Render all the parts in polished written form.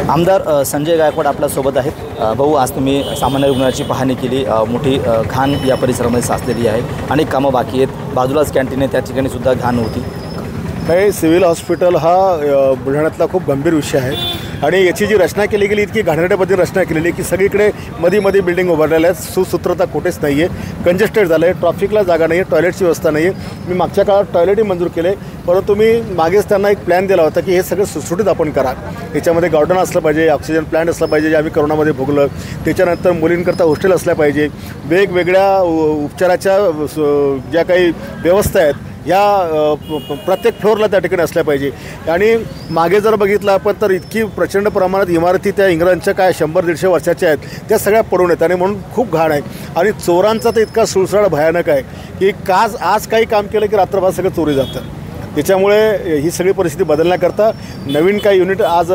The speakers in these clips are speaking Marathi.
आमदार संजय गायकवाड आपल्यासोबत आहेत। भाऊ, आज तुम्ही सामान्य रुग्णाची पाहणी केली। मोठी घाण या परिसरामध्ये साचलेली आहे, अनेक कामं बाकी आहेत। बाजूलाच कॅन्टीन आहे, त्या ठिकाणी सुद्धा घाण होती। काही सिव्हिल हॉस्पिटल हा बुलढाण्यातला खूप गंभीर विषय आहे आणि याची जी रचना केली गेली इतकी घाणेरड्या पद्धतीने रचना केलेली आहे की सगळीकडे मध्ये बिल्डिंग उभारलेल्या आहेत। सुसूत्रता कुठेच नाही आहे, कंजेस्टेड झालं आहे, ट्रॅफिकला जागा नाही आहे, टॉयलेटची व्यवस्था नाही आहे। मी मागच्या काळात टॉयलेटही मंजूर केले, परंतु मी मागेच त्यांना एक प्लॅन दिला होता की हे सगळं सुटसुटीत आपण करा। याच्यामध्ये गार्डन असलं पाहिजे, ऑक्सिजन प्लांट असलं पाहिजे, जे आम्ही करोनामध्ये भोगलं। त्याच्यानंतर मुलींकरता हॉस्टेल असलं पाहिजे, वेगवेगळ्या उपचाराच्या ज्या काही व्यवस्था आहेत या प्रत्येक फ्लोअरला त्या ठिकाणी असल्या पाहिजे। आणि मागे जर बघितलं आपण तर इतकी प्रचंड प्रमाणात इमारती त्या इंग्रजांच्या काय 100-150 वर्षाच्या आहेत, त्या सगळ्या पडून आहेत आणि म्हणून खूप घाण आहे। आणि चोरांचा तर इतका सुळसुळाट भयानक आहे की आज काही काम केलं की रात्रभर सगळं चोरी जातं। त्याच्यामुळे ही सगळी परिस्थिती बदलण्याकरता नवीन काही युनिट आज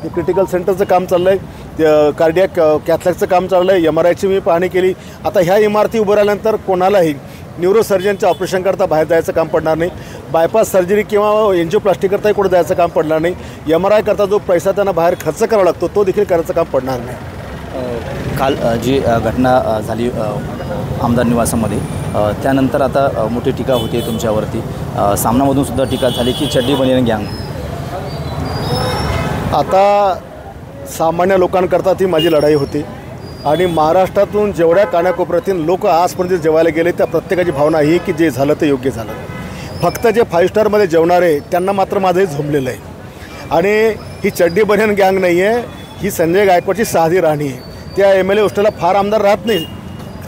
क्रिटिकल सेंटरचं काम चाललं आहे, कार्डियक कॅथलॅकचं काम चाललं आहे, MRIची मी पाहणी केली। आता ह्या इमारती उभं राहिल्यानंतर कोणालाही न्यूरोसर्जनच्या ऑपरेशन करता बाहेर जायचं काम पडणार नाही, बायपास सर्जरी किंवा एन्जिओप्लास्टी करताही कुठं जायचं काम पडणार नाही, MRI करता जो पैसा त्यांना बाहेर खर्च करावा लागतो तो देखील करायचं काम पडणार नाही। काल जी घटना झाली आमदार निवासामध्ये, त्यानंतर आता मोठी टीका होती तुमच्यावरती। सामनामधून सुद्धा टीका झाली की चड्डी बनियन गँग। आता सामान्य लोकांकरता ती माझी लढाई होती आणि महाराष्ट्रातून जेवढ्या कानाकोपऱ्यातील लोक आजपर्यंत जेवायला गेले त्या प्रत्येकाची भावना ही की जे झालं ते योग्य झालं। फक्त जे 5 स्टारमध्ये जेवणारे त्यांना मात्र माझंही झोंबलेलं आहे। आणि ही चड्डी बनियन गँग नाही आहे, ही संजय गायकवाडची साधी राणी आहे। त्या MLA हॉस्टेलला फार आमदार राहत नाही,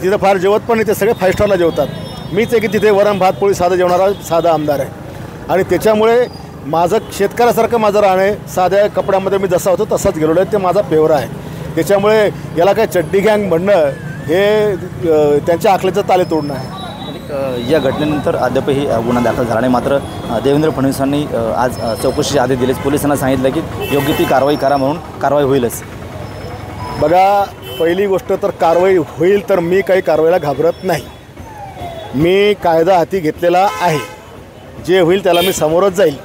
तिथं फार जेवत पण नाही, ते सगळे 5 स्टारला जेवतात। मीच आहे की तिथे वरण भात पोळी साधं जेवणारा साधा आमदार आहे। आणि त्याच्यामुळे माझं शेतकऱ्यासारखं माझं राहणं आहे, साध्या कपड्यामध्ये मी जसा होतो तसाच गेलेलो आहे, ते माझा पेवरा आहे। त्याच्यामुळे याला काय चड्डी गँग म्हणणं हे त्यांच्या आखलेचं ताले तोडणं आहे। या घटनेनंतर अद्यापही गुन्हा दाखल झाला नाही, मात्र देवेंद्र फडणवीसांनी आज चौकशीचे आदेश दिलेच। पोलिसांना सांगितलं की योग्य ती कारवाई करा, म्हणून कारवाई होईलच। बघा, पहिली गोष्ट तर कारवाई होईल तर मी काही कारवाईला घाबरत नाही। मी कायदा हाती घेतलेला आहे, जे होईल त्याला मी सामोरच जाईल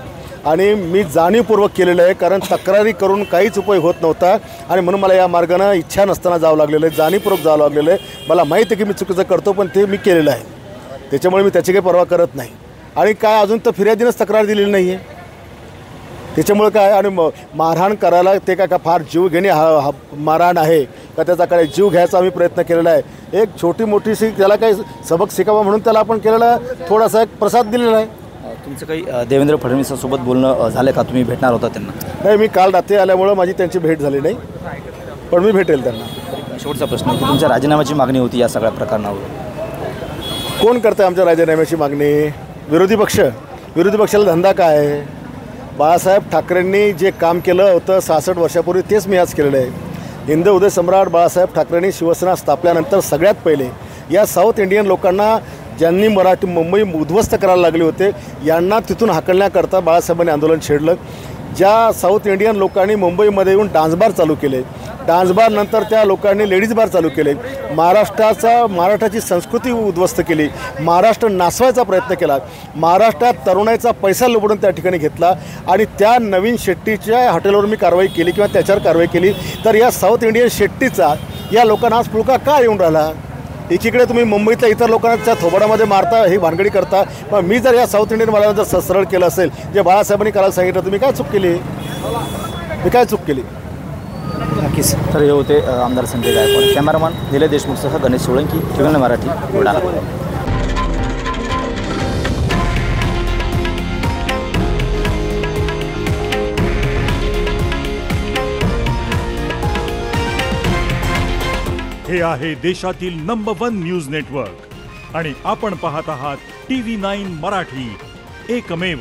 आणि मी जाणीवपूर्वक केलेलं आहे, कारण तक्रारी करून काहीच उपयोग होत नव्हता आणि म्हणून मला या मार्गानं इच्छा नसताना जावं लागलेलं आहे, जाणीवपूर्वक जावं लागलेलं आहे। मला माहिती आहे की मी चुकीचं करतो, पण ते मी केलेलं आहे, त्याच्यामुळे मी त्याची काही पर्वा करत नाही। आणि काय अजून तर फिर्यादीनंच तक्रार दिलेली नाही आहे, त्याच्यामुळे काय आणि मारहाण करायला ते काय का फार जीव घेणे मारहाण आहे का, त्याचा काय जीव घ्यायचा आम्ही प्रयत्न केलेला आहे। एक छोटी मोठीशी त्याला काही सबक शिकावा म्हणून त्याला आपण केलेला थोडासा एक प्रसाद दिलेला आहे। तुमचं काही देवेंद्र फडणवीसांसोबत बोलणं झालं का? तुम्ही भेटणार होता त्यांना? नाही, मी काल रात्री आल्यामुळं माझी त्यांची भेट झाली नाही, पण मी भेटेल त्यांना। शेवटचा प्रश्न, तुमच्या राजीनाम्याची मागणी होती या सगळ्या प्रकरणावर, कोण करतं आमच्या राजीनाम्याची मागणी? विरोधी पक्ष। विरोधी पक्षाला धंदा काय आहे? बाळासाहेब ठाकरेंनी जे काम केलं होतं 66 वर्षापूर्वी तेच मी आज केलेलं आहे। हिंद उदय सम्राट बाळासाहेब ठाकरेंनी शिवसेना स्थापल्यानंतर सगळ्यात पहिले या साऊथ इंडियन लोकांना, ज्यांनी मुंबई उद्ध्वस्त करायला लागले होते, यांना तिथून हाकलण्याकरता बाळासाहेबांनी आंदोलन छेडलं। ज्या साऊथ इंडियन लोकांनी मुंबईमध्ये येऊन डान्सबार चालू केले, डान्सबार नंतर त्या लोकांनी लेडीज बार चालू केले, महाराष्ट्राची संस्कृती उद्ध्वस्त केली, महाराष्ट्र नासवायचा प्रयत्न केला, महाराष्ट्रात तरुणाईचा पैसा लुबडून त्या ठिकाणी घेतला आणि त्या नवीन शेट्टीच्या हॉटेलवर मी कारवाई केली किंवा त्याच्यावर कारवाई केली, तर या साऊथ इंडियन शेट्टीचा या लोकांना आज पुळका का येऊन राहिला? एकीकडे तुम्ही मुंबईतल्या इतर लोकांच्या थोबाडामध्ये मारता, ही भानगडी करता, पण मी जर या साऊथ इंडियन मला जर सरळ केलं असेल, जे बाळासाहेबांनी करायला सांगितलं, तुम्ही काय चूक केली? मी काय चूक केली? नक्कीच। तर हे होते आमदार संजय गायकवाड। कॅमेरामॅन निलेश देशमुखसह गणेश सोळंकी, TVN मराठी, बुलढाणा। हे आहे देशातील नंबर 1 न्यूज नेटवर्क आणि आपण पाहत आहात TV9 मराठी, एकमेव।